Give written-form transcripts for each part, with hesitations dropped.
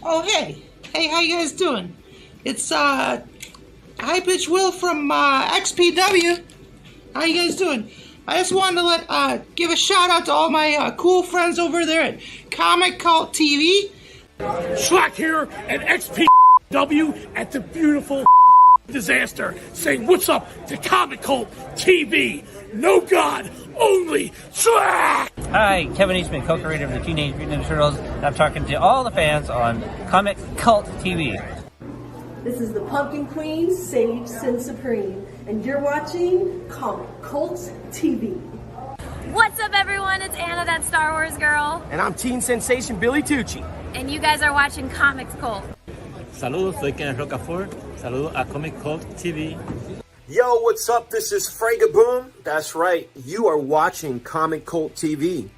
Oh, hey, how you guys doing? It's, High Pitch Will from, XPW. How you guys doing? I just wanted to give a shout out to all my, cool friends over there at ComicCultHD. Schlock here at XPW at the beautiful disaster, saying what's up to Comic Cult TV. No God, only Schlock! Hi, Kevin Eastman, co-creator of the Teenage Mutant Ninja Turtles, and I'm talking to all the fans on Comic Cult TV. This is the Pumpkin Queen, Sage Sin Supreme, and you're watching Comic Cult TV. What's up, everyone? It's Anna, that Star Wars girl. And I'm teen sensation Billy Tucci. And you guys are watching Comics Cult. Saludos, soy Ken Rocafort. Saludos a Comic Cult TV. Yo, what's up? This is Fragaboom. That's right. You are watching Comic Cult TV.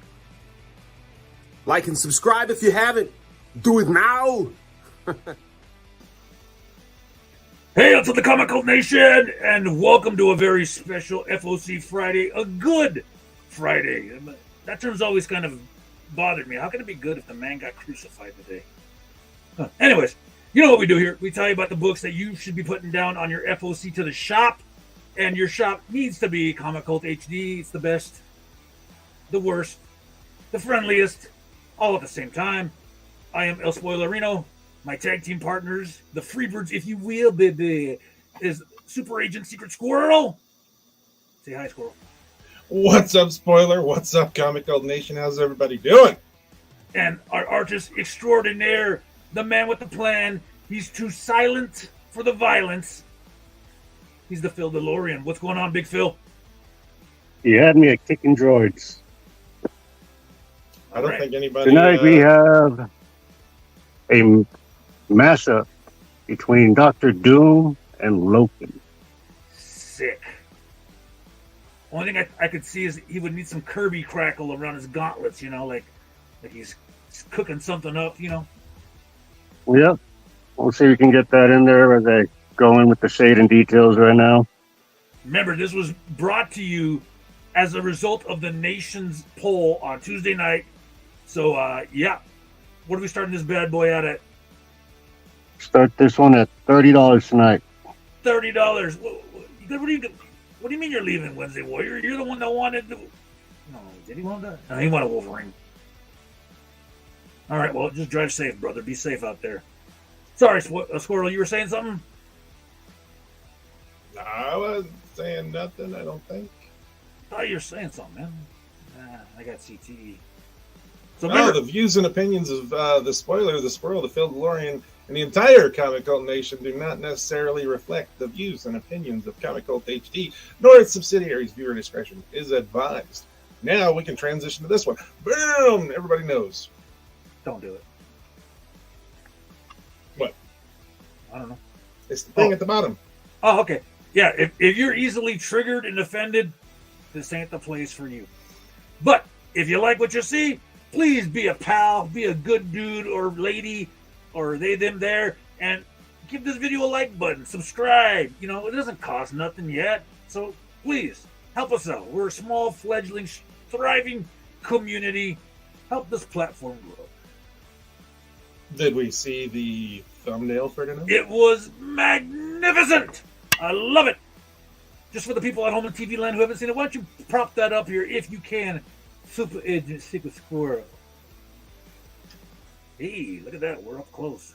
Like and subscribe if you haven't. Do it now. Hey, up to the Comic Cult Nation, and welcome to a very special FOC Friday, a good Friday. That term's always kind of bothered me. How can it be good if the man got crucified today? Anyways, you know what we do here. We tell you about the books that you should be putting down on your FOC to the shop, and your shop needs to be Comic Cult HD. It's the best, the worst, the friendliest, all at the same time. I am El Spoilerino. My tag team partners, the Freebirds, if you will, baby, is Super Agent Secret Squirrel. Say hi, Squirrel. What's up, Spoiler? What's up, Comic Cult Nation? How's everybody doing? And our artist extraordinaire, the man with the plan. He's too silent for the violence. He's the Phil DeLorean. What's going on, Big Phil? You had me at kicking droids. I don't think anybody... Tonight we have a mashup between Dr. Doom and Loki. Sick. Only thing I could see is he would need some Kirby crackle around his gauntlets, you know, like he's cooking something up, you know. Yep. We'll see if we can get that in there as I go in with the shade and details right now. Remember, this was brought to you as a result of the nation's poll on Tuesday night. So, yeah. What are we starting this bad boy out at? Start this one at $30 tonight. $30. What do you mean you're leaving, Wednesday Warrior? You're the one that wanted to... No, did he want that? No, he wanted Wolverine. All right, well, just drive safe, brother. Be safe out there. Sorry, Squirrel, you were saying something? No, I wasn't saying nothing, I don't think. I thought you were saying something, man. Nah, I got CTE. So the views and opinions of the Spoiler, the Squirrel, the Phil DeLorean, and the entire Comic Cult Nation do not necessarily reflect the views and opinions of Comic Cult HD, nor its subsidiaries. Viewer discretion is advised. Now we can transition to this one. Boom! Everybody knows. Don't do it. What? I don't know. It's the thing at the bottom. Oh, okay. Yeah, if you're easily triggered and offended, this ain't the place for you. But if you like what you see, please be a pal, be a good dude or lady, or they, them, there, and give this video a like button, subscribe. You know, it doesn't cost nothing yet. So please, help us out. We're a small, fledgling, thriving community. Help this platform grow. Did we see the thumbnail for tonight? It was magnificent. I love it. Just for the people at home in TV land who haven't seen it, why don't you prop that up here if you can. Super Agent Secret Squirrel. Hey, look at that. We're up close.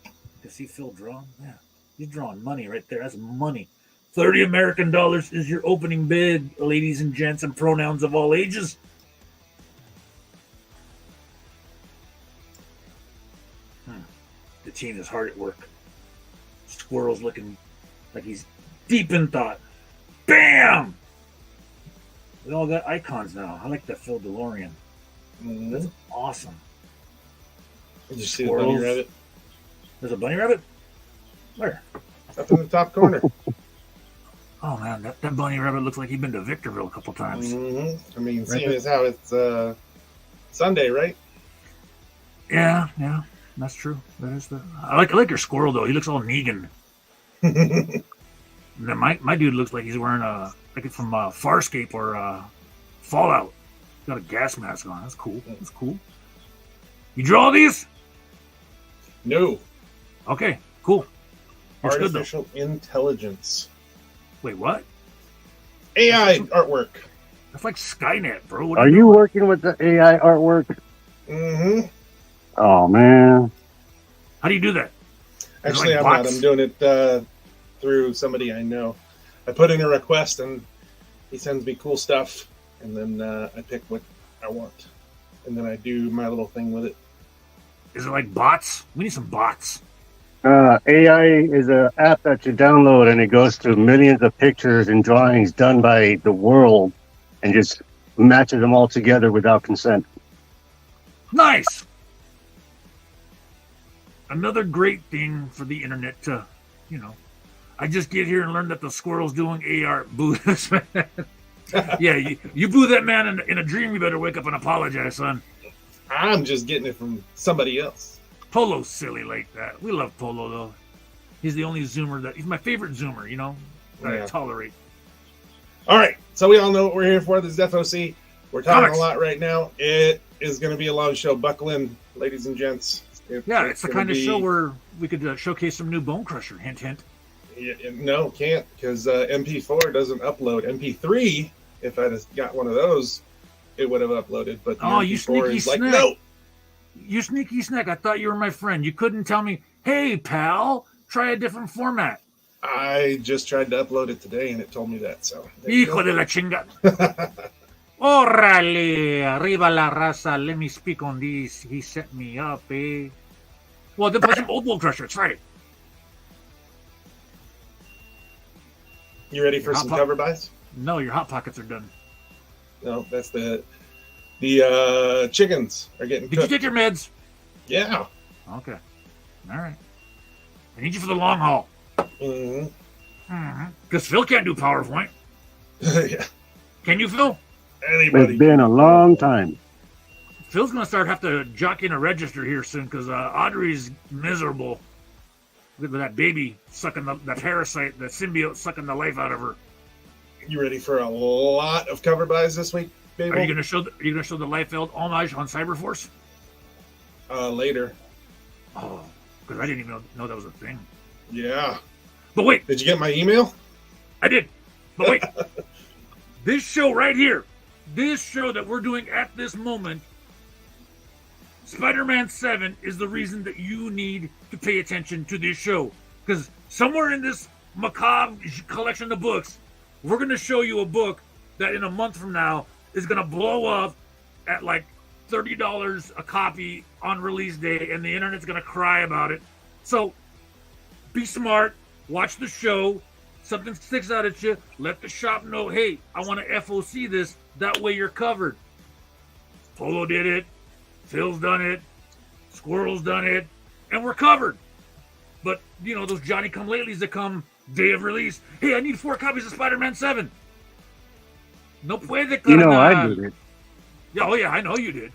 You can see Phil drawing? Yeah. He's drawing money right there. That's money. $30 American is your opening bid, ladies and gents, and pronouns of all ages. The team is hard at work. Squirrel's looking like he's deep in thought. Bam! We all got icons now. I like that Phil DeLorean. That's awesome. Did you see the bunny rabbit? There's a bunny rabbit? Where? Up in the top corner. Oh man, that bunny rabbit looks like he's been to Victorville a couple times. Mm-hmm. I mean, seeing as how it's Sunday, right? Yeah, that's true. That is I like your squirrel though. He looks all Negan. my dude looks like he's wearing like it's from Farscape or Fallout. He's got a gas mask on. That's cool. That's cool. You draw these? No. Okay, cool. Looks Artificial intelligence. Wait, what? AI artwork. That's like Skynet, bro. What Are you working with the AI artwork? Mm-hmm. Oh, man. How do you do that? Actually, I'm not. I'm doing it through somebody I know. I put in a request, and he sends me cool stuff, and then I pick what I want, and then I do my little thing with it. Is it like bots? We need some bots. AI is an app that you download, and it goes through millions of pictures and drawings done by the world and just matches them all together without consent. Nice! Another great thing for the internet to, I just get here and learn that the squirrel's doing AR. Boo this man. Yeah, you boo that man in a dream, you better wake up and apologize, son. I'm just getting it from somebody else. Polo's silly like that. We love Polo, though. He's the only Zoomer he's my favorite Zoomer, that I tolerate. All right, so we all know what we're here for. This is FOC. We're talking Comics. a lot right now. It is going to be a long show. Buckle in, ladies and gents. It's the kind of show where we could showcase some new Bone Crusher. Hint, hint. No, can't, because MP4 doesn't upload. MP3, if I'd have got one of those, it would have uploaded. But the MP4 you sneaky is like, snack. no. You sneaky snack. I thought you were my friend. You couldn't tell me, hey, pal, try a different format. I just tried to upload it today, and it told me that. So, Hijo de la chinga. Órale, arriba la raza. Let me speak on this. He set me up, eh? Well, then play some old Bone Crusher. It's Friday. You ready for some cover buys? No, your Hot Pockets are done. No, that's the chickens are getting Did you take your meds? Yeah. Okay. All right. I need you for the long haul. Mm-hmm. Because Phil can't do PowerPoint. Yeah. Can you, Phil? Anybody? It's been a long time. Phil's going to have to jockey in a register here soon because Audrey's miserable with that baby sucking that parasite, that symbiote sucking the life out of her. You ready for a lot of cover buys this week, baby? Are you going to show the Liefeld homage on Cyberforce? Later. Oh, because I didn't even know that was a thing. Yeah. But wait. Did you get my email? I did. But wait. This show right here, this show that we're doing at this moment, Spider-Man 7 is the reason that you need to pay attention to this show. Because somewhere in this macabre collection of books, we're going to show you a book that in a month from now is going to blow up at like $30 a copy on release day, and the internet's going to cry about it. So be smart, watch the show. Something sticks out at you, let the shop know, hey, I want to FOC this. That way you're covered. Polo did it. Phil's done it. Squirrel's done it. And we're covered. But, those Johnny-come-latelys that come day of release. Hey, I need 4 copies of Spider-Man 7. No puede, carnal. I did it. Oh, yeah, I know you did.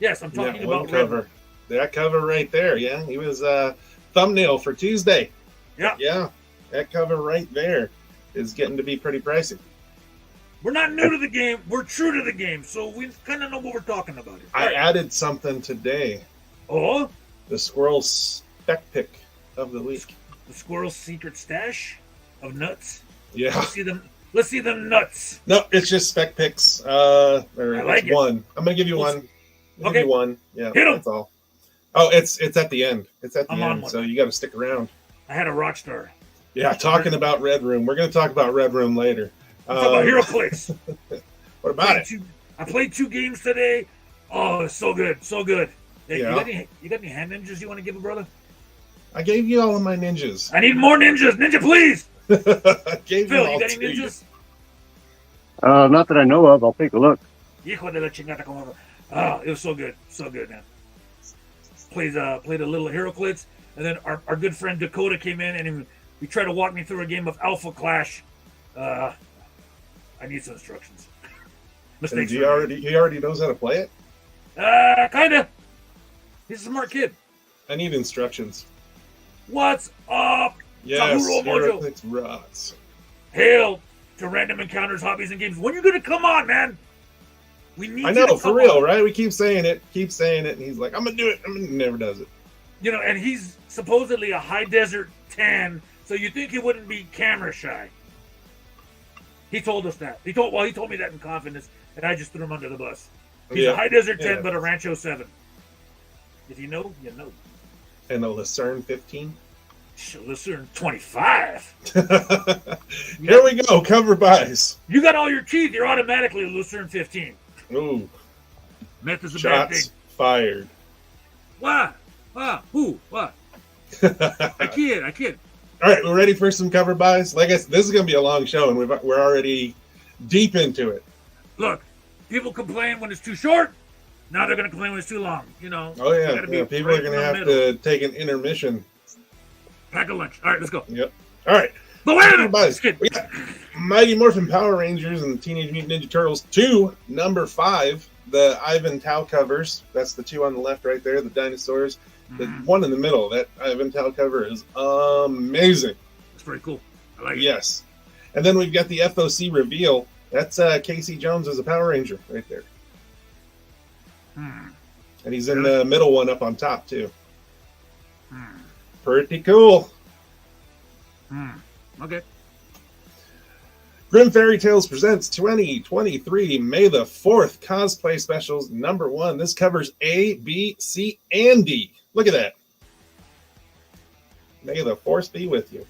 Yes, I'm talking about cover. That cover right there, yeah. He was thumbnail for Tuesday. Yeah. Yeah. That cover right there is getting to be pretty pricey. We're not new to the game. We're true to the game. So we kind of know what we're talking about. I added something today. Oh? The squirrel spec pick of the week. The squirrel's secret stash of nuts? Yeah. Let's see them nuts. No, it's just spec picks. I like it. One. I'm going to give you one. Okay. Give you one. Yeah, Hit 'em. That's all. Oh, it's at the end. It's at the I'm end, so you got to stick around. I had a rock star. Yeah, talking about Red Room. We're going to talk about Red Room later. Talk about Hero Place. What about it? I played 2 games today. Oh, it's so good. So good. Hey, Yeah. You got any hand ninjas you want to give a brother? I gave you all of my ninjas. I need more ninjas. Ninja, please. I gave Phil, them all you got any to you. ninjas? Not that I know of. I'll take a look. Hijo de la chingada. Oh, it was so good. So good, man. played a little HeroClix, and then our good friend Dakota came in and he tried to walk me through a game of Alpha Clash. I need some instructions. Mistakes. He already knows how to play it? Kinda. He's a smart kid. I need instructions. What's up? Yes, HeroClix rocks. Hail to Random Encounters, Hobbies, and Games. When you gonna come on, man? We need. I know, for real, right? We keep saying it, and he's like, "I'm gonna do it." He never does it. You know, and he's supposedly a high desert tan, so you think he wouldn't be camera shy. He told us that. He told me that in confidence, and I just threw him under the bus. He's a high desert 10, but a Rancho 7. If you know, you know. And a Lucerne 15? Lucerne 25. Here we go, cover buys. You got all your teeth, you're automatically a Lucerne 15. Ooh. Meth is a Shots bad thing. Fired. What? Who? What? I kid. All right, we're ready for some cover buys. Like I said, this is going to be a long show, and we're already deep into it. Look, people complain when it's too short. Now they're going to complain when it's too long. You know. Oh yeah. People are going to have to take an intermission. Pack a lunch. All right, let's go. Yep. All right. But wait a minute. We got Mighty Morphin Power Rangers and Teenage Mutant Ninja Turtles 2, number 5. The Ivan Tao covers. That's the 2 on the left right there, the dinosaurs. The one in the middle, that Ivan Tao cover is amazing. It's pretty cool. I like it. Yes. And then we've got the FOC reveal. That's Casey Jones as a Power Ranger right there. And he's in the middle one up on top, too. Pretty cool. Okay. Grim Fairy Tales presents 2023 May the 4th cosplay specials number 1. This covers A, B, C, and D. Look at that. May the force be with you.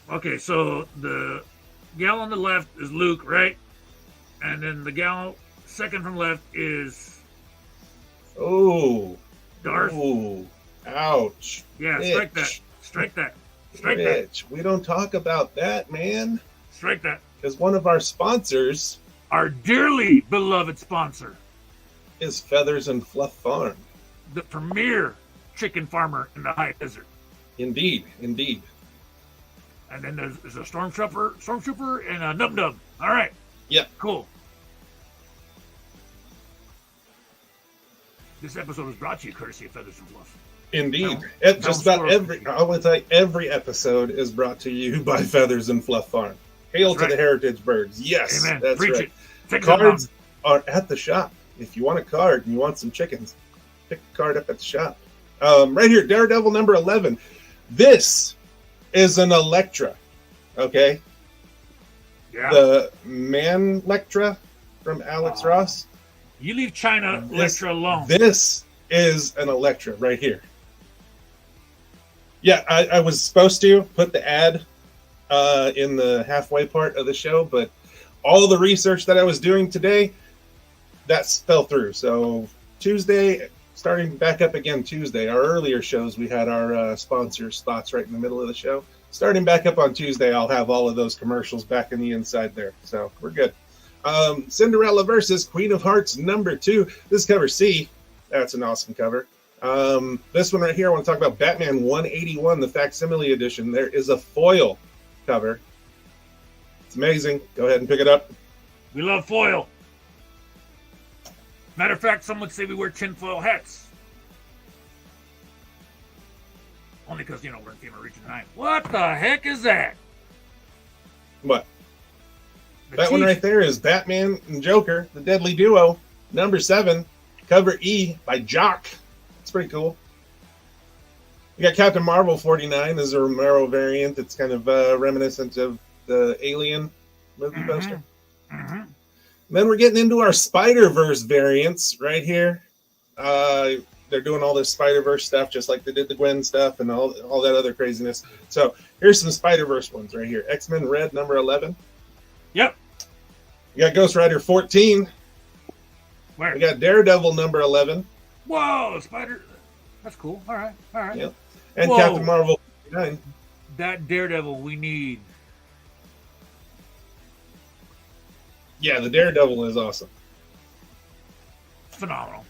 Okay, so the gal on the left is Luke, right? And then the gal second from left is... Oh. Darth. Oh. Ouch. Yeah, Bitch. Strike that. Strike that. We don't talk about that, man. Strike that. Because one of our sponsors... Our dearly beloved sponsor... is Feathers and Fluff Farm. The premier chicken farmer in the high desert. Indeed. And then there's a stormtrooper, and a nub. All right. Yeah. Cool. This episode was brought to you courtesy of Feathers and Fluff. Indeed. Just about I want to tell you, every episode is brought to you by Feathers and Fluff Farm. Hail to the heritage birds. Yes, Amen. That's Preach right. It. Cards are at the shop. If you want a card and you want some chickens, pick a card up at the shop. Right here, Daredevil number 11. This is an Elektra, okay? Yeah. The Man Lectra from Alex Ross. You leave China Elektra alone. This is an Elektra right here. Yeah, I was supposed to put the ad in the halfway part of the show, but all the research that I was doing today, that fell through. So Tuesday, starting back up again Tuesday, our earlier shows, we had our sponsor spots right in the middle of the show. Starting back up on Tuesday, I'll have all of those commercials back in the inside there. So we're good. Cinderella versus Queen of Hearts number 2. This cover C. That's an awesome cover. This one right here, I want to talk about Batman 181, the facsimile edition. There is a foil cover. It's amazing. Go ahead and pick it up. We love foil. Matter of fact, some would say we wear tinfoil hats. Only because, we're in FEMA Region 9. What the heck is that? What? That one right there is Batman and Joker, the Deadly Duo, number 7, cover E by Jock. It's pretty cool. You got Captain Marvel 49. This is a Romero variant. It's kind of reminiscent of the Alien movie poster. Then we're getting into our Spider-Verse variants right here. They're doing all this Spider-Verse stuff just like they did the Gwen stuff and all that other craziness. So here's some Spider-Verse ones right here. X-Men Red number 11. Yep. You got Ghost Rider 14. Where? We got Daredevil number 11. Whoa, Spider. That's cool. All right. Yep. And Captain Marvel 49. That Daredevil we need. Yeah, the Daredevil is awesome. Phenomenal.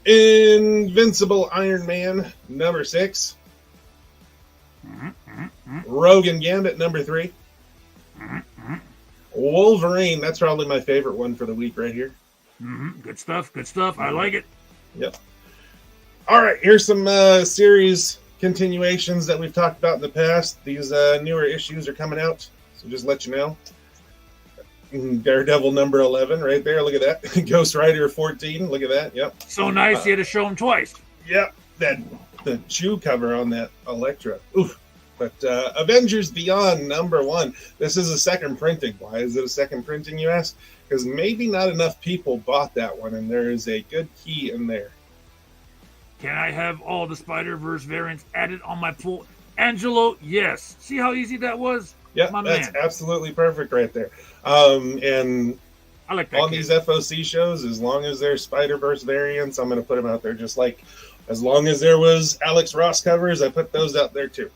Invincible Iron Man, number 6. Rogue and Gambit, number 3. Wolverine, that's probably my favorite one for the week right here. Good stuff, good stuff. I like it. Yep. All right, here's some series continuations that we've talked about in the past. These newer issues are coming out, so just let you know. Daredevil number 11 right there. Look at that. Ghost Rider 14. Look at that. Yep. So nice you had to show them twice. Yep. The Chew cover on that Elektra. Oof. But Avengers Beyond number 1. This is a second printing. Why is it a second printing, you ask? Because maybe not enough people bought that one, and there is a good key in there. Can I have all the Spider-Verse variants added on my pool? Angelo, yes. See how easy that was? Yep, that's absolutely perfect right there. And I like that on these FOC shows, as long as there's Spider-Verse variants, I'm going to put them out there. Just like as long as there was Alex Ross covers, I put those out there too.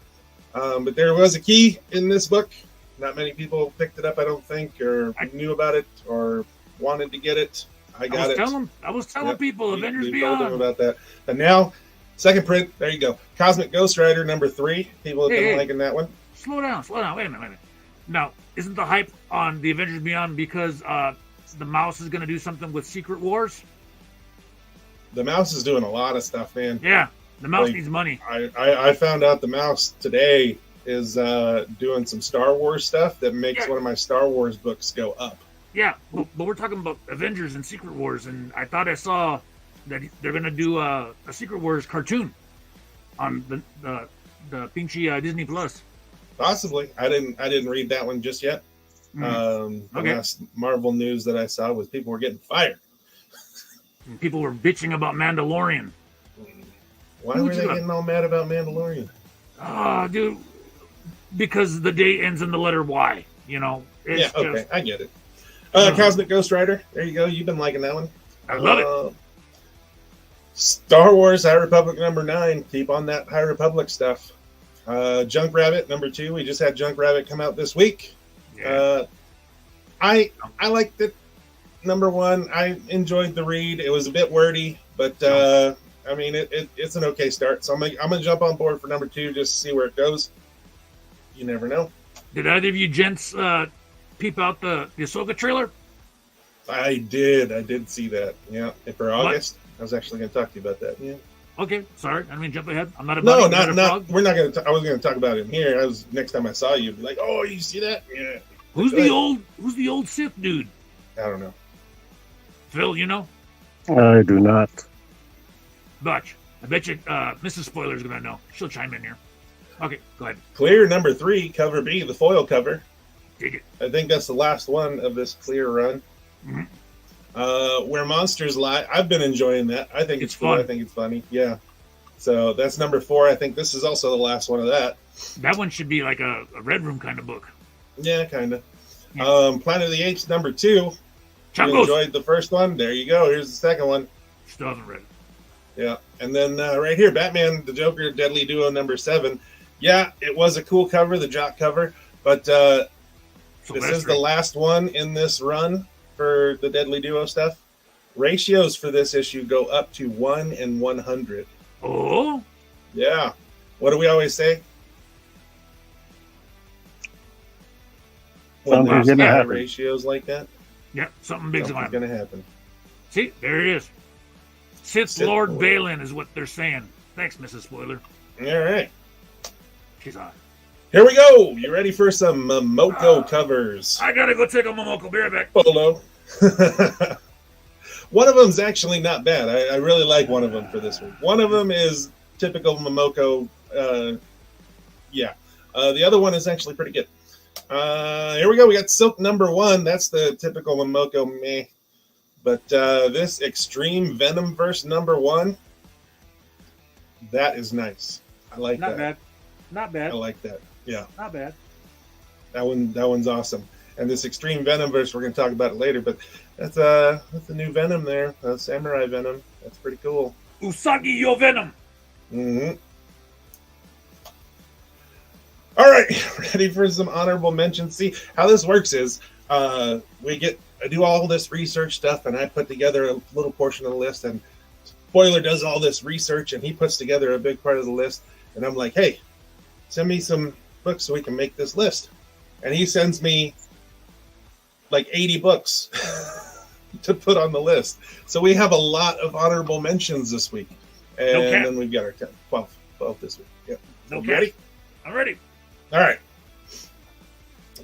But there was a key in this book. Not many people picked it up, I don't think, or knew about it, or wanted to get it. I was telling people, Avengers Beyond. Told them about that. And now, second print, there you go. Cosmic Ghost Rider number 3. People have been liking that one. Slow down. Wait a minute. Now, isn't the hype on the Avengers Beyond because the mouse is going to do something with Secret Wars? The mouse is doing a lot of stuff, man. Yeah, the mouse needs money. I found out the mouse today is doing some Star Wars stuff that makes one of my Star Wars books go up. Yeah, but we're talking about Avengers and Secret Wars, and I thought I saw that they're going to do a Secret Wars cartoon on the Pinchy Disney Plus. Possibly. I didn't read that one just yet. The last Marvel news that I saw was people were getting fired. And people were bitching about Mandalorian. Why were they getting all mad about Mandalorian? Dude, because the day ends in the letter Y. You know. I get it. Cosmic Ghost Rider. There you go. You've been liking that one. I love it. Star Wars High Republic number 9. Keep on that High Republic stuff. Junk Rabbit number 2. We just had Junk Rabbit come out this week. I liked it. Number 1. I enjoyed the read. It was a bit wordy, but I mean it's an okay start. So I'm gonna jump on board for number 2 just to see where it goes. You never know. Did either of you gents peep out the Ahsoka trailer? I did see that. Yeah, for August. I was actually going to talk to you about that. Yeah. Okay, sorry. I mean, jump ahead. I'm not a no, not. We're not going to. I was going to talk about it here. Next time I saw you, be like, "Oh, you see that? Yeah." Who's the old Sith dude? I don't know. Phil, you know? I do not. Butch, I bet you Mrs. Spoiler is going to know. She'll chime in here. Okay, go ahead. Clear number 3, cover B, the foil cover. Dig it. I think that's the last one of this clear run. Where Monsters Lie. I've been enjoying that. I think it's cool. Fun. I think it's funny. Yeah. So that's number 4. I think this is also the last one of that. That one should be like a Red Room kind of book. Yeah, kind of. Yeah. Planet of the Apes number 2. You enjoyed the first one? There you go. Here's the second one. Still haven't read it. Yeah. And then right here, Batman, the Joker, Deadly Duo number 7. Yeah, it was a cool cover, the Jock cover. But this is the last one in this run for the Deadly Duo stuff. Ratios for this issue go up to 1 in 100. Oh? Yeah. What do we always say? When there's ratios like that? Yeah, something big's going to happen. See, there it is. Sith Lord Balin is what they're saying. Thanks, Mrs. Spoiler. All right. She's on. Here we go. You ready for some Momoko covers? I gotta go take a Momoko. Be right back. Polo. One of them's actually not bad. I really like one of them for this one. One of them is typical Momoko. The other one is actually pretty good. Here we go. We got Silk number 1. That's the typical Momoko meh. But this Extreme Venom verse number 1, that is nice. I like that. Not bad. Not bad. I like that. Yeah. Not bad. That one's awesome. And this Extreme Venom verse, we're going to talk about it later, but that's a new Venom there, Samurai Venom. That's pretty cool. Usagi yo Venom. Mm-hmm. All right, ready for some honorable mentions? See, how this works is I do all this research stuff, and I put together a little portion of the list, and Spoiler does all this research, and he puts together a big part of the list. And I'm like, hey, send me some books so we can make this list. And he sends me like 80 books to put on the list. So we have a lot of honorable mentions this week. And then we've got our 10, 12 this week. Yep. Ready? I'm ready. All right.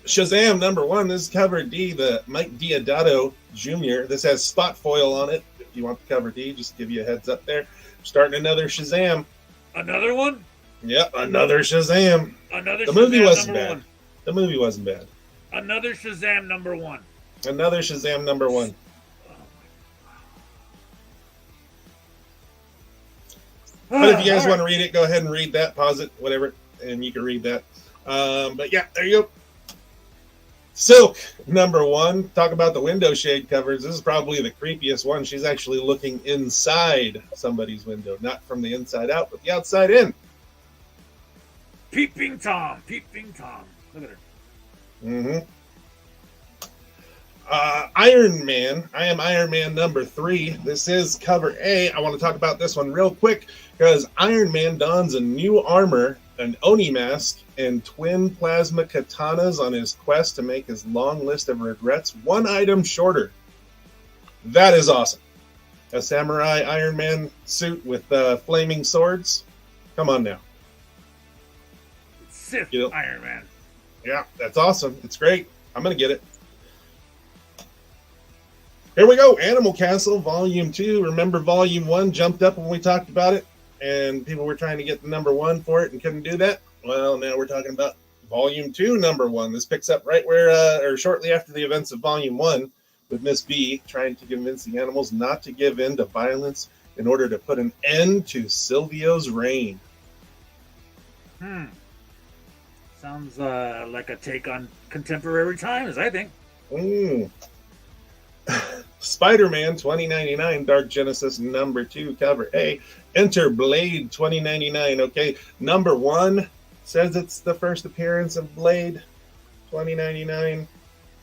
Shazam #1. This is cover D, the Mike Deodato Jr. This has spot foil on it. If you want the cover D, just give you a heads up there. Starting another Shazam. Another one? Yep, another Shazam. The movie wasn't bad. The movie wasn't bad. Another Shazam #1. Another Shazam #1. But if you guys want to read it, go ahead and read that. Pause it, whatever, and you can read that. But yeah, there you go. Silk #1. Talk about the window shade covers. This is probably the creepiest one. She's actually looking inside somebody's window, not from the inside out, but the outside in. Peeping Tom. Peeping Tom. Look at her. Mm-hmm. Iron Man. I am Iron Man #3. This is cover A. I want to talk about this one real quick because Iron Man dons a new armor, an Oni mask, and twin plasma katanas on his quest to make his long list of regrets one item shorter. That is awesome. A samurai Iron Man suit with flaming swords. Come on now. Sith Iron Man. Yeah, that's awesome. It's great. I'm going to get it. Here we go. Animal Castle Volume 2. Remember Volume 1 jumped up when we talked about it, and people were trying to get the #1 for it and couldn't do that? Well, now we're talking about Volume 2 #1. This picks up right where, or shortly after the events of Volume 1, with Miss B trying to convince the animals not to give in to violence in order to put an end to Silvio's reign. Sounds like a take on contemporary times, I think. Spider-Man 2099 Dark Genesis #2 cover A. Enter Blade 2099. Okay, #1 says it's the first appearance of Blade 2099,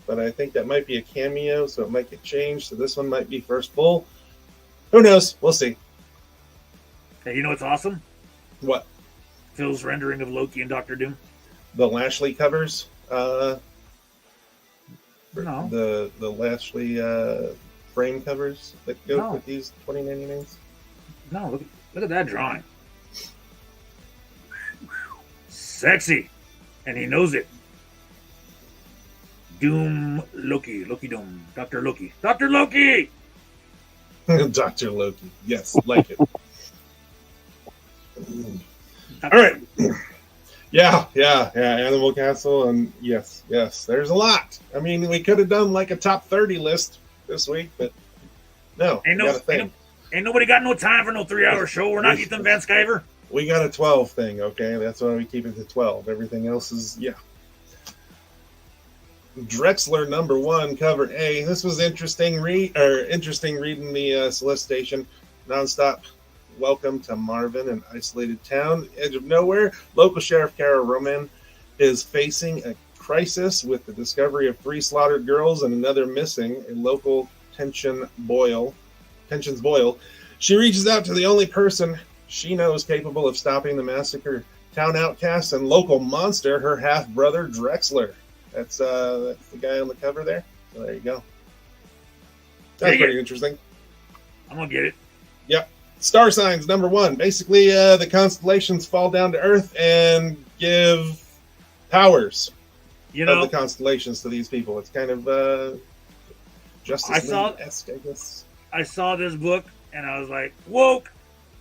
but I think that might be a cameo, so it might get changed. So this one might be first full. Who knows? We'll see. Hey, you know what's awesome? What? Phil's rendering of Loki and Doctor Doom. The Lashley covers. No. The Lashley frame covers that go with these 2099s. No, look at that drawing. Sexy, and he knows it. Doom Loki, Doom, Dr. Loki, Dr. Loki. Dr. Loki, yes, like it. All right. Yeah, Animal Castle, and yes, there's a lot. I mean, we could have done like a top 30 list this week, but no, ain't nobody got no time for no 3-hour show. We're not Ethan Van Sciver. We got a 12 thing, okay? That's why we keep it to 12. Everything else is, Drexler #1 cover A. This was interesting reading the solicitation. Nonstop welcome to Marvin, an isolated town, edge of nowhere. Local Sheriff Kara Roman is facing a crisis with the discovery of 3 slaughtered girls and another missing. A local tensions boil. She reaches out to the only person she knows capable of stopping the massacre. Town outcast and local monster, her half-brother Drexler. That's the guy on the cover there. So there you go. That's pretty interesting. I'm gonna get it. Yep. Star signs #1. Basically, the constellations fall down to Earth and give powers of the constellations to these people. It's kind of Justice League-esque, I guess. I saw this book and I was like, woke.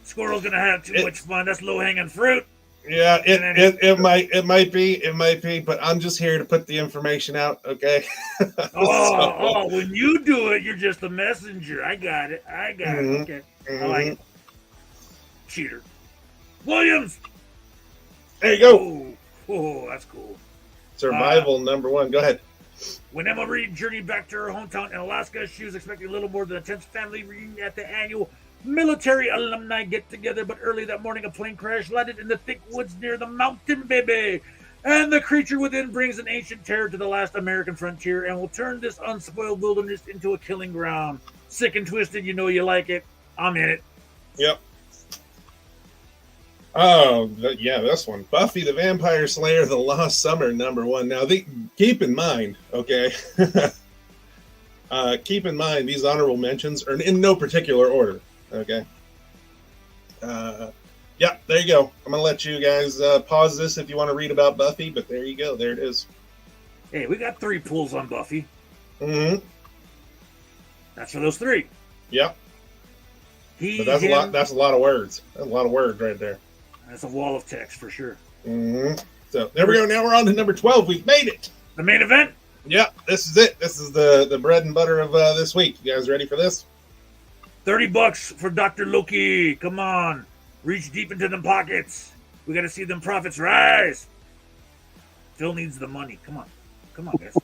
Squirrel's gonna have too much fun. That's low-hanging fruit. Yeah, it might be, but I'm just here to put the information out, okay? When you do it, you're just a messenger. I got it. Okay. I like it. Cheater. Williams! There you go. Oh, that's cool. Survival #1. Go ahead. When Emma Reed journeyed back to her hometown in Alaska, she was expecting a little more than a tense family reunion at the annual military alumni get-together, but early that morning a plane crash landed in the thick woods near the mountain, baby. And the creature within brings an ancient terror to the last American frontier and will turn this unspoiled wilderness into a killing ground. Sick and twisted, you know you like it. I'm in it. Yep. Oh, yeah, this one. Buffy the Vampire Slayer, The Lost Summer, #1. Now, keep in mind, okay? Keep in mind, these honorable mentions are in no particular order, okay? Yeah, there you go. I'm going to let you guys pause this if you want to read about Buffy, but there you go. There it is. Hey, we got 3 pulls on Buffy. Mm-hmm. That's for those 3. Yep. But that's a lot of words. That's a lot of words right there. That's a wall of text for sure. Mm-hmm. So there we go. Now we're on to number 12. We've made it. The main event? Yep, this is it. This is the bread and butter of this week. You guys ready for this? $30 for Dr. Loki. Come on. Reach deep into them pockets. We got to see them profits rise. Phil needs the money. Come on. Come on, guys.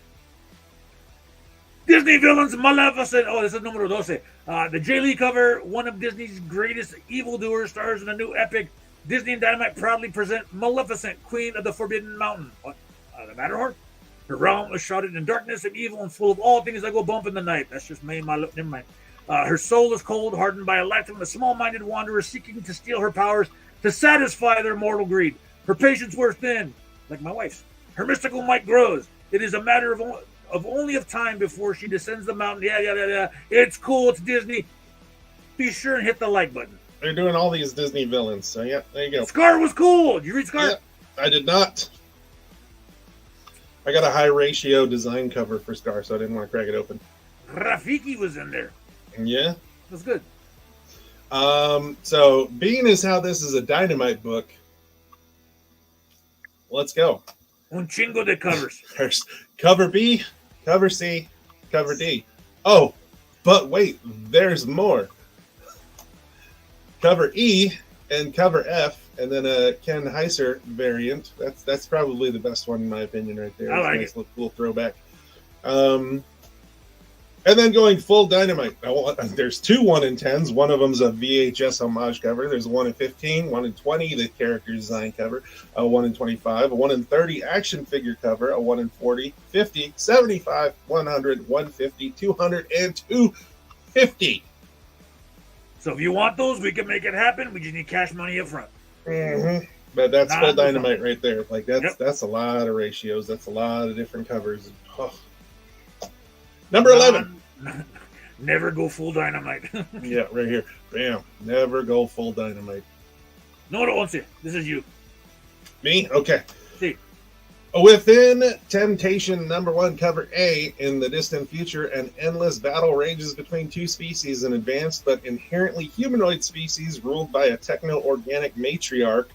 Disney villains Maleficent. Oh, this is numero 12. The J. Lee cover, one of Disney's greatest evildoers, stars in a new epic. Disney and Dynamite proudly present Maleficent, Queen of the Forbidden Mountain. What? The Matterhorn? Her realm is shrouded in darkness and evil and full of all things that go bump in the night. That's just me and my never mind. Her soul is cold, hardened by a lifetime of small-minded wanderers seeking to steal her powers to satisfy their mortal greed. Her patience wears thin, like my wife's. Her mystical might grows. It is a matter of only time before she descends the mountain. Yeah. It's cool. It's Disney. Be sure and hit the like button. They're doing all these Disney villains. So, yeah, there you go. Scar was cool. Did you read Scar? Yeah, I did not. I got a high ratio design cover for Scar, so I didn't want to crack it open. Rafiki was in there. Yeah. That's good. So, being as how this is a Dynamite book, let's go. Un chingo de covers. There's cover B, cover C, cover D. Oh, but wait, there's more. Cover E and cover F, and then a Ken Heiser variant. That's probably the best one in my opinion, right there. I like nice it. Little throwback. And then going full Dynamite. There's 2 1 in 10s. One of them's a VHS homage cover. There's a 1 in 15, 1 in 20, the character design cover, a 1 in 25, a 1 in 30 action figure cover, a 1 in 40, 50, 75, 100, 150, 200, and 250. So if you want those, we can make it happen. We just need cash money up front. Mm-hmm. But that's full Dynamite right there. Like that's a lot of ratios. That's a lot of different covers. Oh. Number 11. Never go full Dynamite. Yeah, right here. Bam. Never go full Dynamite. No, this is you. Me? Okay. See. Within Temptation #1, cover A, in the distant future, an endless battle rages between 2 species, an advanced but inherently humanoid species ruled by a techno-organic matriarch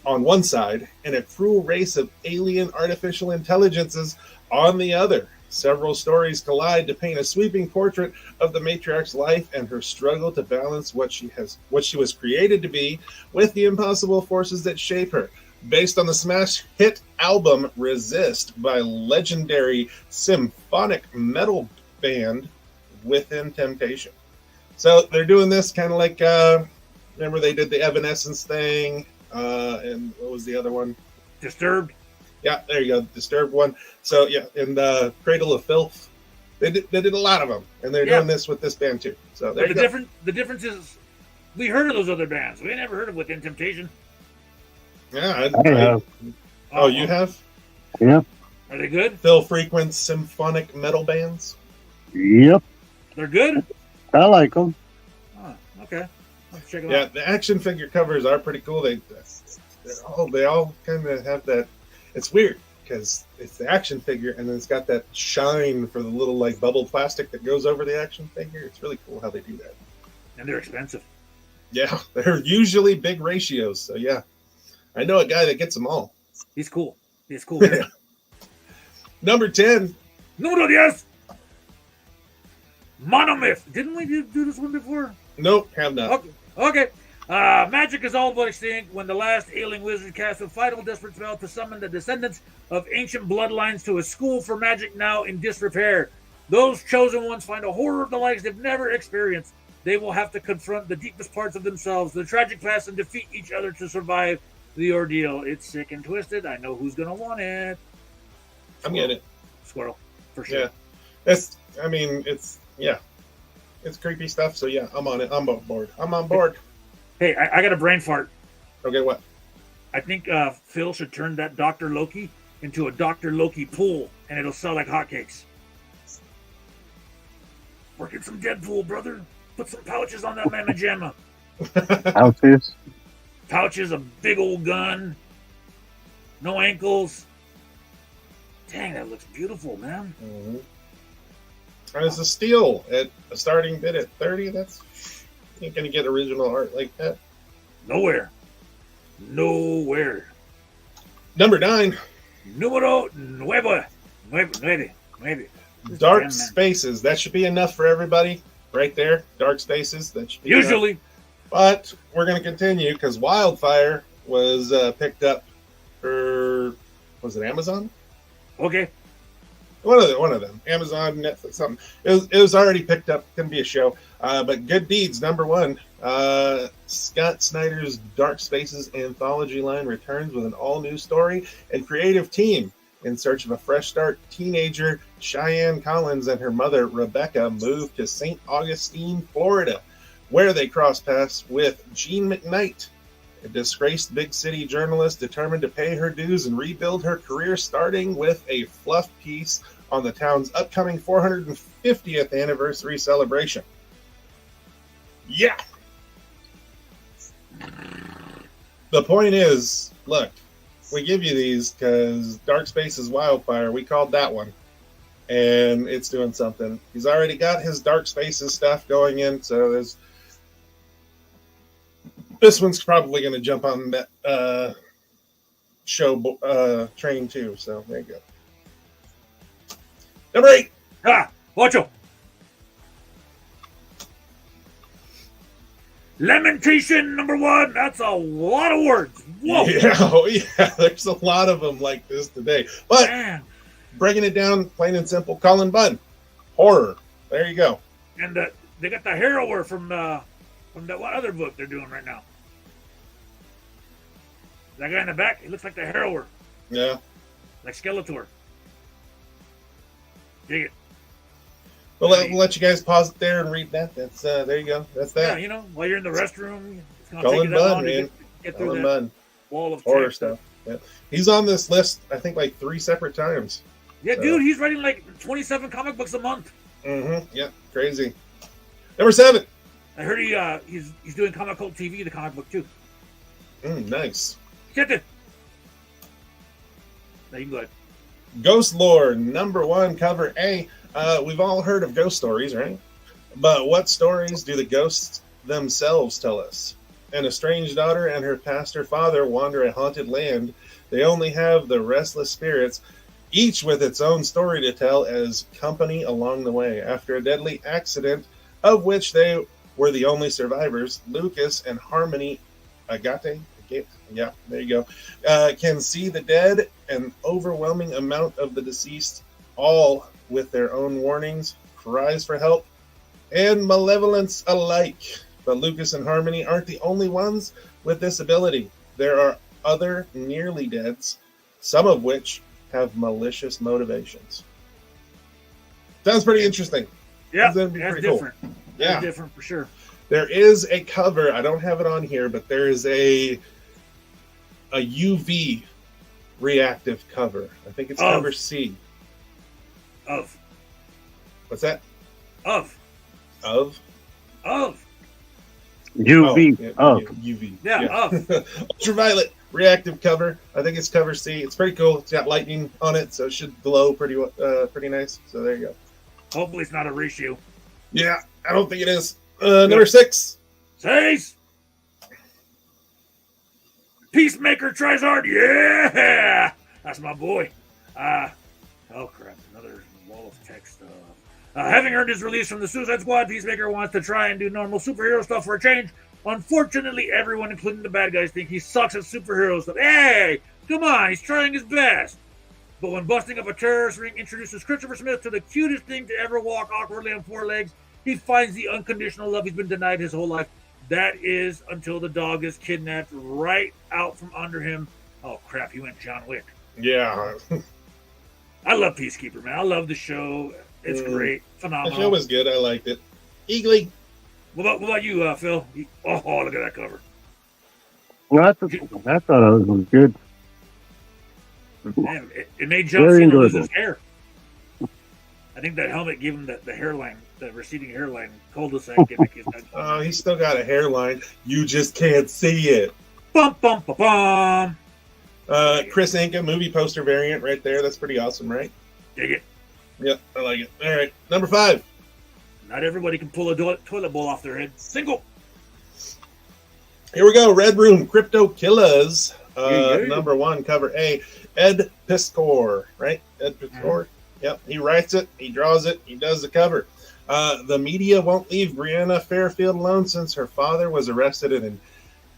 on one side, and a cruel race of alien artificial intelligences on the other. Several stories collide to paint a sweeping portrait of the matriarch's life and her struggle to balance what she was created to be with the impossible forces that shape her. Based on the smash hit album Resist by legendary symphonic metal band Within Temptation. So they're doing this kind of like, remember they did the Evanescence thing, and what was the other one? Disturbed. Yeah, there you go, Disturbed one. So yeah, and Cradle of Filth. They did a lot of them, and they're doing this with this band too. So there you go. The difference is, we heard of those other bands. We never heard of Within Temptation. Yeah, I have. Oh, you have? Yep. Are they good? Phil Frequent's symphonic metal bands. Yep. They're good? I like them. Oh, okay. Let's check them Yeah, out. the action figure covers are pretty cool. They all kind of have that. It's weird because it's the action figure, and then it's got that shine for the little like bubble plastic that goes over the action figure. It's really cool how they do that. And they're expensive. Yeah, they're usually big ratios. So yeah, I know a guy that gets them all. He's cool. He's cool. Man. Number 10. Número 10. Monomyth. Didn't we do this one before? Nope, have not. Okay. Magic is all but extinct when the last ailing wizard casts a final desperate spell to summon the descendants of ancient bloodlines to a school for magic now in disrepair. Those chosen ones find a horror of the likes they've never experienced. They will have to confront the deepest parts of themselves, the tragic past, and defeat each other to survive the ordeal. It's sick and twisted. I know who's going to want it. I'm getting it. Squirrel, for sure. Yeah. It's creepy stuff. So yeah, I'm on it. I'm on board. Hey, I got a brain fart. Okay, what? I think Phil should turn that Dr. Loki into a Dr. Loki pool, and it'll sell like hotcakes. Working some Deadpool, brother. Put some pouches on that mamma jamma. Pouches? Pouches, a big old gun. No ankles. Dang, that looks beautiful, man. Mm-hmm. And it's a steal at a starting bid at 30. That's you ain't gonna get original art like that. Nowhere. Number 9. Numero nueve. Nueve. Dark Spaces. That should be enough for everybody right there. Dark Spaces. That should be Usually. enough. But we're going to continue because Wildfire was picked up for, was it Amazon? Okay. One of them. Amazon, Netflix, something. It was already picked up. Couldn't be a show. But Good Deeds, number 1. Scott Snyder's Dark Spaces anthology line returns with an all-new story and creative team. In search of a fresh start, teenager Cheyenne Collins and her mother Rebecca moved to St. Augustine, Florida, where they cross paths with Jean McKnight, a disgraced big city journalist determined to pay her dues and rebuild her career, starting with a fluff piece on the town's upcoming 450th anniversary celebration. Yeah. The point is, look, we give you these because Dark Spaces Wildfire, we called that one, and it's doing something. He's already got his Dark Spaces stuff going in, so there's this one's probably going to jump on that show train too. So there you go. Number 8. Ocho. Lamentation number 1. That's a lot of words. Whoa. Yeah, there's a lot of them like this today. But man, breaking it down, plain and simple, Colin Bunn, horror. There you go. And they got the harrower from that what other book they're doing right now. That guy in the back, he looks like the harrower. Yeah. Like Skeletor. Dig it. We'll let you guys pause it there and read that. That's there you go. That's that. Yeah, while you're in the restroom, it's gonna Colin take you that Bunn, long man. to get through Colin that Bunn. wall of horror text. Stuff. Yeah. He's on this list, I think, like 3 separate times. Yeah, so. Dude, he's writing like 27 comic books a month. Mm-hmm. Yeah, crazy. Number 7. I heard he's doing Comic Cult TV, the comic book too. Nice. Get it. Now you can go ahead. Ghost Lore, number 1, cover A. We've all heard of ghost stories, right? But what stories do the ghosts themselves tell us? An estranged daughter and her pastor father wander a haunted land. They only have the restless spirits, each with its own story to tell as company along the way. After a deadly accident, of which they were the only survivors, Lucas and Harmony Agate, yeah, there you go, can see the dead, an overwhelming amount of the deceased, all with their own warnings, cries for help, and malevolence alike. But Lucas and Harmony aren't the only ones with this ability. There are other nearly deads, some of which have malicious motivations. Sounds pretty interesting. Yeah, that's pretty different. Cool. Yeah, that's different for sure. There is a cover. I don't have it on here, but there is a UV reactive cover. I think it's cover C. Of. What's that? Of. UV. UV. Yeah. Of. Ultraviolet reactive cover. I think it's cover C. It's pretty cool. It's got lightning on it, so it should glow pretty nice. So there you go. Hopefully it's not a ratio. Yeah, I don't think it is. Number 6. 6. Peacemaker tries hard. Yeah, that's my boy. Oh crap! Another wall of text. Having earned his release from the Suicide Squad, Peacemaker wants to try and do normal superhero stuff for a change. Unfortunately, everyone, including the bad guys, think he sucks at superhero stuff. Hey, come on, he's trying his best. But when busting up a terrorist ring introduces Christopher Smith to the cutest thing to ever walk awkwardly on 4 legs, he finds the unconditional love he's been denied his whole life. That is until the dog is kidnapped right out from under him. Oh, crap, he went John Wick. Yeah. I love Peacekeeper, man. I love the show. It's great. Phenomenal. The show was good. I liked it. Eagly. What about you, Phil? Oh, look at that cover. I thought it was good. Man, it made John Very Cena lose enjoyable. his hair. I think that helmet gave him the hairline, the receding hairline, cul-de-sac gimmick. Oh, he's still got a hairline. You just can't see it. Bum, bum, bum, bum. Chris Anka movie poster variant right there. That's pretty awesome, right? Dig it. Yep, I like it. All right, number 5. Not everybody can pull a toilet bowl off their head. Single. Here we go. Red Room Crypto Killers. Yeah. Number 1, cover A. Ed Piscor, right? Ed Piscor. Yep, he writes it, he draws it, he does the cover. The media won't leave Brianna Fairfield alone since her father was arrested and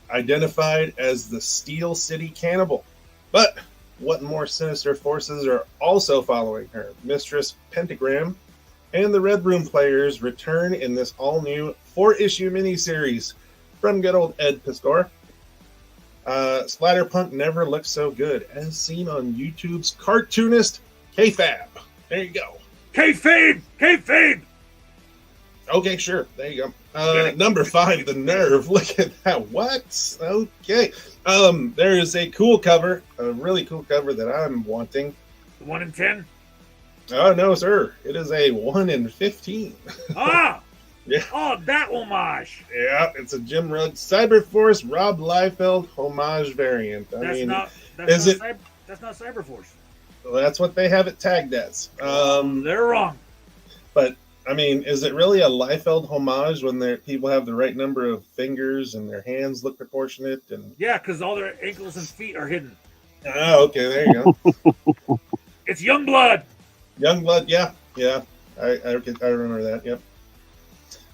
identified as the Steel City Cannibal. But what more sinister forces are also following her? Mistress Pentagram and the Red Room players return in this all-new 4-issue miniseries from good old Ed Piscor. Splatterpunk never looked so good, as seen on YouTube's cartoonist KFab. There you go. Kayfabe! Kayfabe! Okay, sure. There you go. Number 5, The Nerve. Look at that. What? Okay. There is a cool cover, a really cool cover that I'm wanting. 1 in 10? Oh, no, sir. It is a 1 in 15. Ah! Yeah. Oh, that homage. Yeah, it's a Jim Rugg Cyberforce Rob Liefeld homage variant. That's not Cyberforce. Well, that's what they have it tagged as. They're wrong. But I mean, is it really a Liefeld homage when people have the right number of fingers and their hands look proportionate? And Yeah, because all their ankles and feet are hidden. Oh, okay, there you go. It's Youngblood. Youngblood, yeah. I remember that. Yep.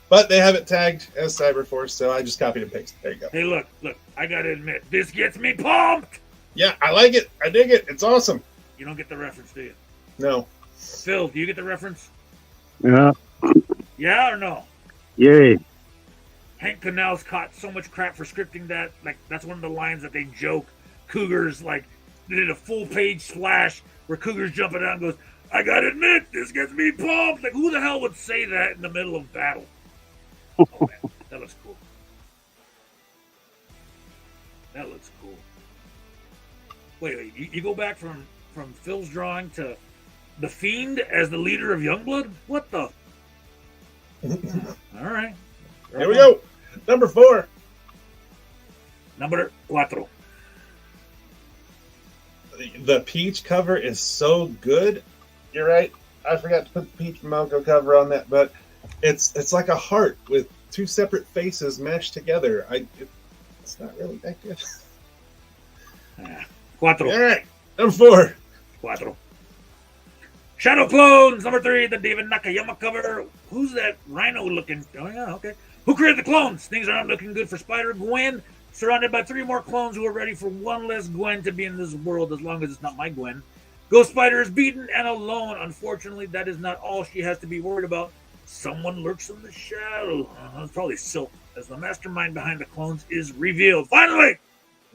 But they have it tagged as Cyberforce, so I just copied and pasted. There you go. Hey, look. I gotta admit, this gets me pumped. Yeah, I like it. I dig it. It's awesome. You don't get the reference, do you? No. Phil, do you get the reference? Yeah. Yeah or no? Yay. Hank Canals caught so much crap for scripting that. Like, that's one of the lines that they joke. Cougars, like, they did a full-page splash where Cougars jumping out and goes, I gotta admit, this gets me pumped. Like, who the hell would say that in the middle of battle? Oh, man, that looks cool. That looks cool. Wait, you go back from Phil's drawing to The Fiend as the leader of Youngblood? What the? All right. Here we go. Number 4. Number 4. The Peach cover is so good. You're right. I forgot to put the Peach Momoko cover on that, but it's like a heart with 2 separate faces mashed together. It's not really that good. 4. All right. Number 4. 4. Shadow Clones, number 3, the David Nakayama cover. Who's that rhino looking? Oh, yeah, okay. Who created the clones? Things are not looking good for Spider-Gwen. Surrounded by 3 more clones who are ready for one less Gwen to be in this world, as long as it's not my Gwen. Ghost Spider is beaten and alone. Unfortunately, that is not all she has to be worried about. Someone lurks in the shadow. It's probably Silk, as the mastermind behind the clones is revealed. Finally!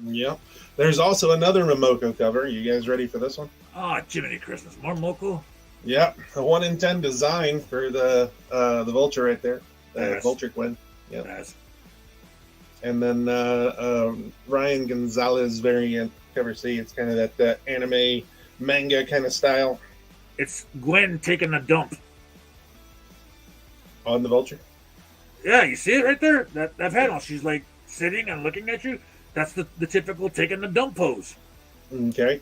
Yep. There's also another Momoko cover. You guys ready for this one? Ah, Jiminy Christmas. More Moko? Yep. A 1 in 10 design for the Vulture right there. Yes. Vulture Gwen. Yep. Yes. And then Ryan Gonzalez variant, cover C. It's kind of that anime manga kind of style. It's Gwen taking a dump. On the Vulture? Yeah, you see it right there? That panel. She's like sitting and looking at you. That's the typical taking the dump pose. Okay.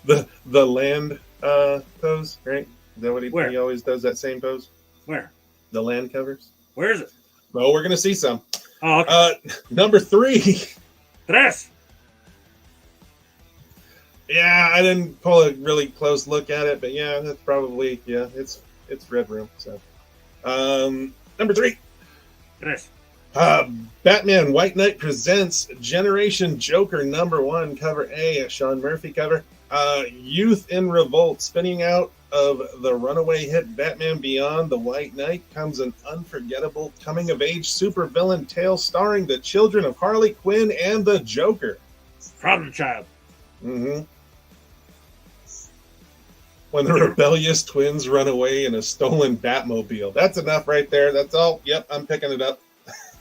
the land pose, right? Is that what he always does, that same pose? Where? The land covers. Where is it? Well, we're going to see some. Oh, okay. Number 3. 3. Yeah, I didn't pull a really close look at it, but yeah, that's probably, it's Red Room. So, number 3. 3. Batman White Knight presents Generation Joker number 1, cover A, a Sean Murphy cover. Youth in revolt, spinning out of the runaway hit Batman Beyond the White Knight comes an unforgettable coming-of-age supervillain tale starring the children of Harley Quinn and the Joker. Problem child. Mm-hmm. When the rebellious twins run away in a stolen Batmobile. That's enough right there. That's all. Yep, I'm picking it up.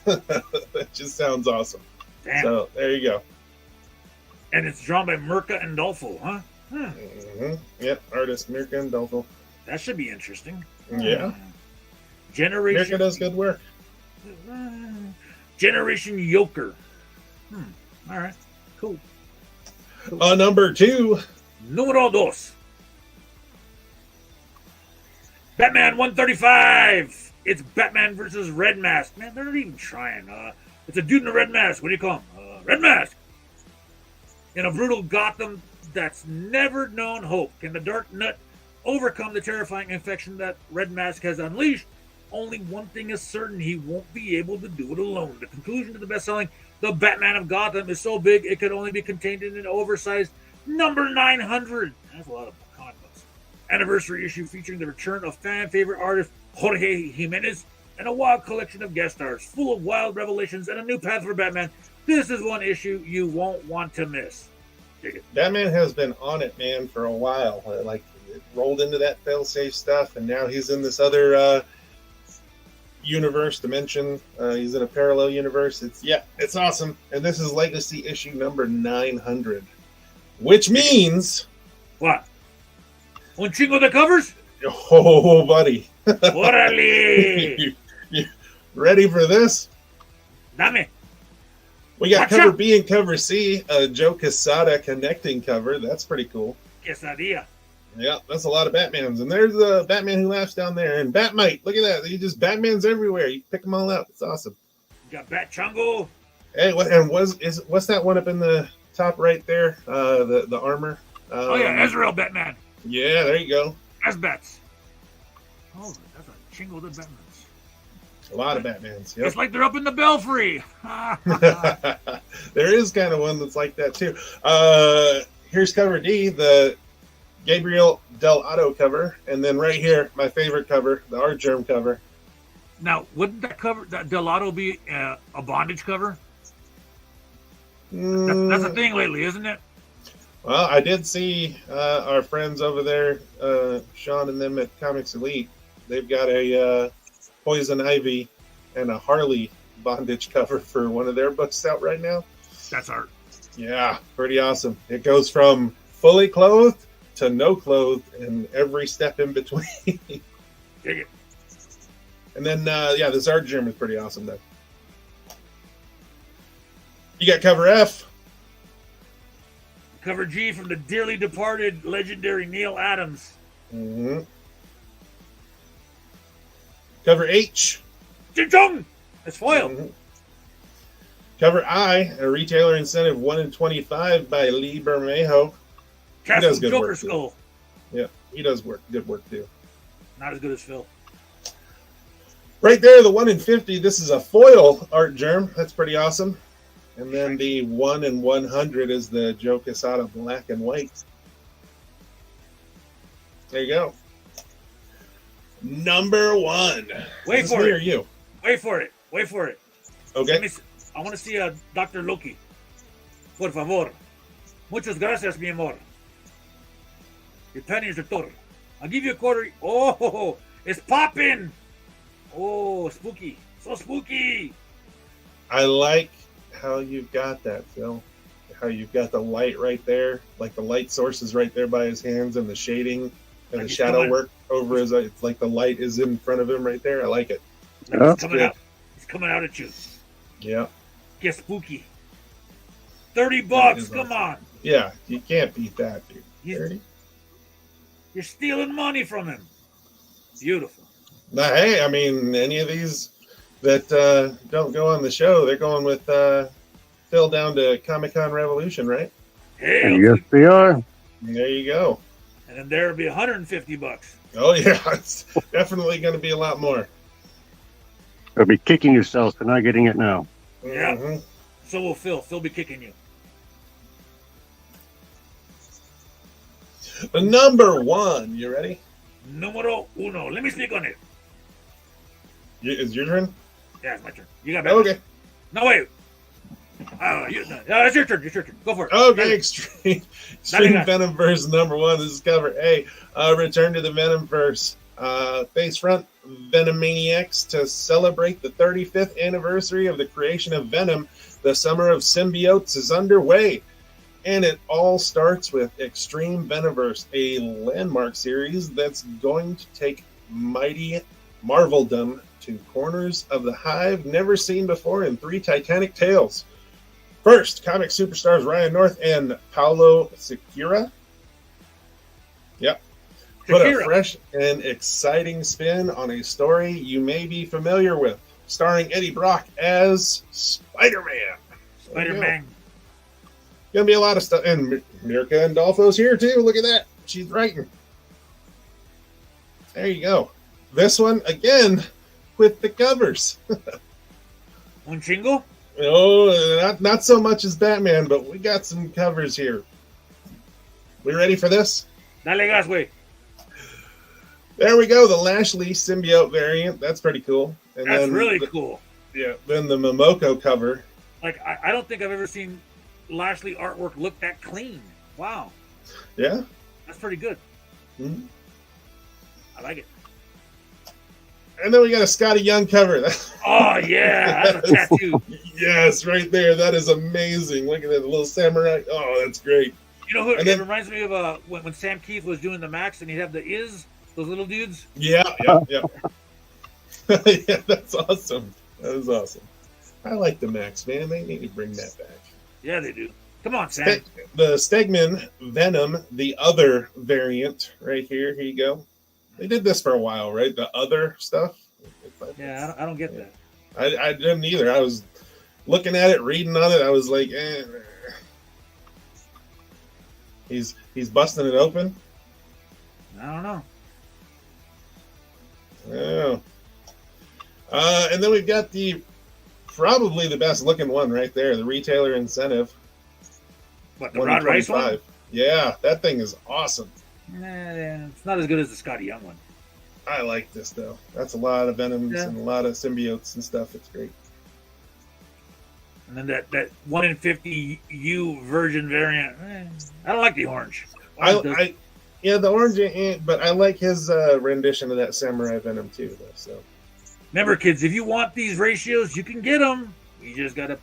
That just sounds awesome. Damn. So there you go. And it's drawn by Mirka Andolfo, huh? Yep, artist Mirka Andolfo. That should be interesting. Yeah. Generation. Mirka does good work. Generation Joker. All right. Cool. Number 2. Número 2. Batman 135. It's Batman versus Red Mask. Man, they're not even trying. It's a dude in a red mask. What do you call him? Red Mask. In a brutal Gotham that's never known hope. Can the Dark Knight overcome the terrifying infection that Red Mask has unleashed? Only one thing is certain. He won't be able to do it alone. The conclusion to the best-selling The Batman of Gotham is so big it could only be contained in an oversized number 900. That's a lot of comic books. Anniversary issue featuring the return of fan-favorite artist Jorge Jimenez and a wild collection of guest stars, full of wild revelations and a new path for Batman. This is one issue you won't want to miss. Dig it. Batman has been on it, man, for a while. Like, it rolled into that fail-safe stuff, and now he's in this other universe, dimension. He's in a parallel universe. It's awesome. And this is Legacy issue number 900, which means... What? Un chingo de covers? Oh, buddy. Orale! You ready for this? Dame. We got Watch cover out. B and cover C, a Joe Quesada connecting cover. That's pretty cool. Quesadilla. Yeah, that's a lot of Batmans. And there's the Batman Who Laughs down there. And Batmite, look at that. You just Batmans everywhere. You pick them all out. It's awesome. You got Bat Chungo. Hey, what's that one up in the top right there? The armor. Oh yeah, Ezreal Batman. Yeah, there you go. That's Bats. Oh, that's a chingo de Batmans. A lot of Batmans. Yep. It's like they're up in the belfry. There is kind of one that's like that too. Here's cover D, the Gabriel Del Otto cover, and then right here, my favorite cover, the Art Germ cover. Now, wouldn't that Delato be a bondage cover? That's a thing lately, isn't it? Well, I did see our friends over there, Sean and them at Comics Elite. They've got a Poison Ivy and a Harley bondage cover for one of their books out right now. That's art. Yeah, pretty awesome. It goes from fully clothed to no clothed and every step in between. Dig it. And then, this Art Germ is pretty awesome, though. You got cover F. Cover G from the dearly departed legendary Neil Adams. Mm-hmm. Cover H. Ching-chong! It's foil. Mm-hmm. Cover I, a retailer incentive 1 in 25 by Lee Bermejo. He does good Joker work, too. Skull. Yeah, he does good work, too. Not as good as Phil. Right there, the 1 in 50. This is a foil Art Germ. That's pretty awesome. And then the 1 in 100 is the Joe Quesada black and white. There you go. Number 1. Wait for it. You. Wait for it. Wait for it. Okay. I want to see Dr. Loki. Por favor. Muchas gracias, mi amor. Your penny is doctor. I'll give you a quarter. Oh, it's popping. Oh, spooky. So spooky. I like how you've got that, Phil. How you've got the light right there. Like the light source is right there by his hands and the shading and the shadow work over his eyes. It's like the light is in front of him right there. I like it. It's coming out. It's coming out at you. Yeah. Get spooky. $30. Come on. Yeah, you can't beat that, dude. 30. You're stealing money from him. Beautiful. Now, hey, I mean, any of these that don't go on the show, they're going with Phil down to Comic-Con Revolution, right? Hey, Yes, they are. There you go. and then there'll be $150. Oh, yeah. It's definitely going to be a lot more. You'll be kicking yourself for not getting it now. Yeah. Mm-hmm. So will Phil. Phil be kicking you. The number 1. You ready? Número uno. Let me speak on it. Is your turn? Yeah, it's my turn. You got Batman. Okay. No, wait. It's your turn. It's your turn. Go for it. Okay, Extreme Dale. Venomverse number 1. This is cover A. Return to the Venomverse. Face front Venomaniacs to celebrate the 35th anniversary of the creation of Venom. The Summer of Symbiotes is underway. And it all starts with Extreme Venomverse, a landmark series that's going to take mighty Marveldom to corners of the hive never seen before in 3 titanic tales. First, comic superstars Ryan North and Paulo Siqueira. Yep. Put a fresh and exciting spin on a story you may be familiar with, starring Eddie Brock as Spider-Man. Spider-Man. Gonna be a lot of stuff, and Mirka Andolfo's here too. Look at that, she's writing. There you go. This one again with the covers. Un chingo? Oh, not so much as Batman, but we got some covers here. We ready for this? Dale gas, güey. There we go. The Lashley symbiote variant. That's pretty cool. And that's really cool. Yeah. Then the Momoko cover. Like I don't think I've ever seen Lashley artwork look that clean. Wow. Yeah. That's pretty good. Mm-hmm. I like it. And then we got a Scotty Young cover. Oh, yeah. That's a tattoo. Yes, right there. That is amazing. Look at that little samurai. Oh, that's great. You know who it reminds me of when Sam Keith was doing the Max and he'd have those little dudes? Yeah. Yeah, that's awesome. That is awesome. I like the Max, man. They need to bring that back. Yeah, they do. Come on, Sam. The Stegman Venom, the other variant, right here. Here you go. They did this for a while, right? The other stuff. Yeah, I don't get that. I didn't either. I was looking at it, reading on it. I was like, He's busting it open. I don't know. Yeah. And then we've got probably the best looking one right there, the retailer incentive. What, the Rod Rice one? Yeah, that thing is awesome. It's not as good as the Scotty Young one. I like this though. That's a lot of Venoms and a lot of symbiotes and stuff. It's great. And then that 1 in 50 U version variant. I don't like the orange. Yeah, the orange, but I like his rendition of that Samurai Venom too, though. So remember, kids, if you want these ratios, you can get them. You just gotta,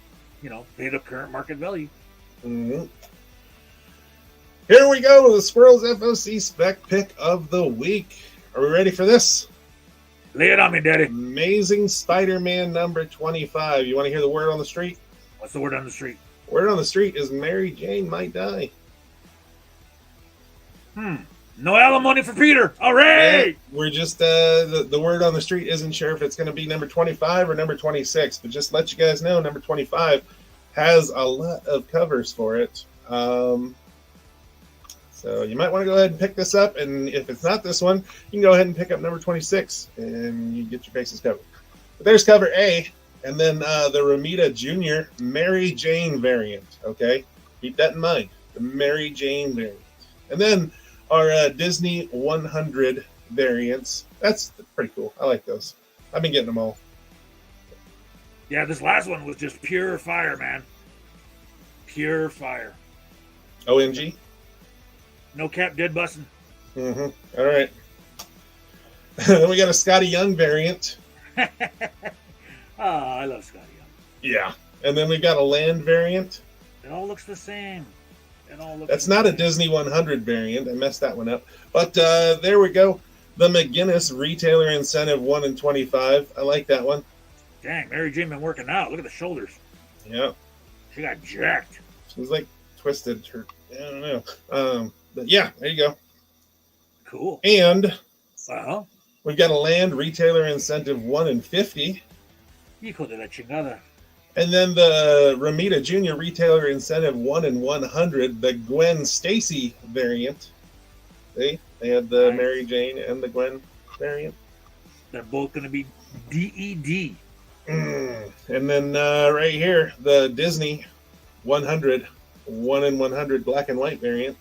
pay the current market value. Mm-hmm. Here we go with the Squirrels FOC spec pick of the week. Are we ready for this? Lay it on me, Daddy. Amazing Spider-Man number 25. You want to hear the word on the street? What's the word on the street? Word on the street is Mary Jane might die. No alimony for Peter. All right. Yeah, we're just the word on the street isn't sure if it's going to be number 25 or number 26, but just let you guys know, number 25 has a lot of covers for it. So you might want to go ahead and pick this up, and if it's not this one, you can go ahead and pick up number 26, and you get your bases covered. But there's cover A, and then the Romita Jr. Mary Jane variant, okay? Keep that in mind, the Mary Jane variant. And then our Disney 100 variants. That's pretty cool. I like those. I've been getting them all. Yeah, this last one was just pure fire, man. Pure fire. OMG? No cap, dead bussin'. Mm-hmm. All right. Then we got a Scotty Young variant. I love Scotty Young. Yeah. And then we got a Land variant. It all looks the same. That's not a Disney 100 variant. I messed that one up. But there we go. The McGinnis Retailer Incentive 1 in 25. I like that one. Dang, Mary Jane been working out. Look at the shoulders. Yeah. She got jacked. She's like twisted. I don't know. But yeah, there you go. Cool. And we've got a Land Retailer Incentive 1 in 50. Hijo de la chingada. And then the Romita Jr. Retailer Incentive 1 in 100, the Gwen Stacy variant. See? They had the Mary Jane and the Gwen variant. They're both going to be DED. And then right here, the Disney 100, 1 in 100 black and white variant.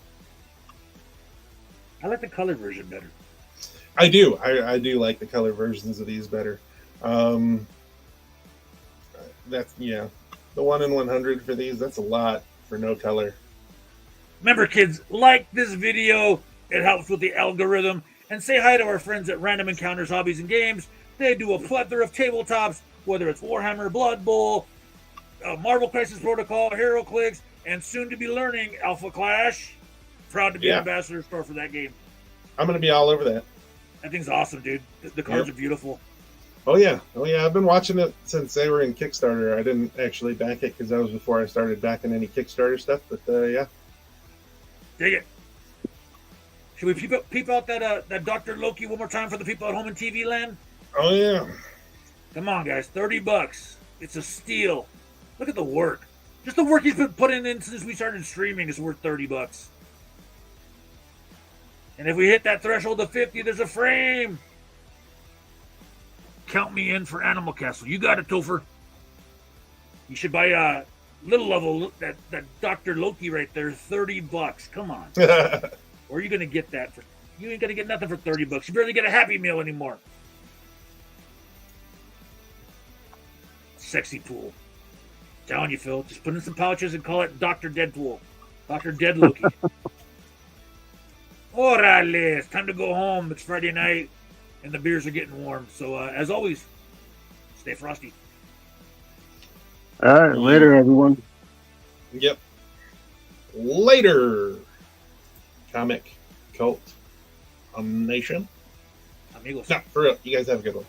I like the color version better. I do. I do like the color versions of these better. That's, the 1 in 100 for these, that's a lot for no color. Remember, kids, like this video. It helps with the algorithm. And say hi to our friends at Random Encounters Hobbies and Games. They do a plethora of tabletops, whether it's Warhammer, Blood Bowl, Marvel Crisis Protocol, HeroClix, and soon to be learning Alpha Clash. Proud to be an ambassador store for that game. I'm going to be all over that. That thing's awesome, dude. The cards are beautiful. Oh yeah. I've been watching it since they were in Kickstarter. I didn't actually back it because that was before I started backing any Kickstarter stuff. But yeah, dig it. Should we peep out that Dr. Loki one more time for the people at home in TV land? Oh yeah. Come on, guys. $30. It's a steal. Look at the work. Just the work he's been putting in since we started streaming is worth $30. And if we hit that threshold of 50, there's a frame. Count me in for Animal Castle. You got it, Topher. You should buy a little level, that Dr. Loki right there, $30. Come on. Or are you going to get that for... You ain't going to get nothing for $30. You barely get a Happy Meal anymore. Sexy pool. Telling you, Phil. Just put in some pouches and call it Dr. Deadpool. Dr. Dead Loki. Orale. It's time to go home. It's Friday night, and the beers are getting warm. So, as always, stay frosty. All right, later, everyone. Yep. Later. Comic Cult Nation. Amigos. No, for real. You guys have a good one.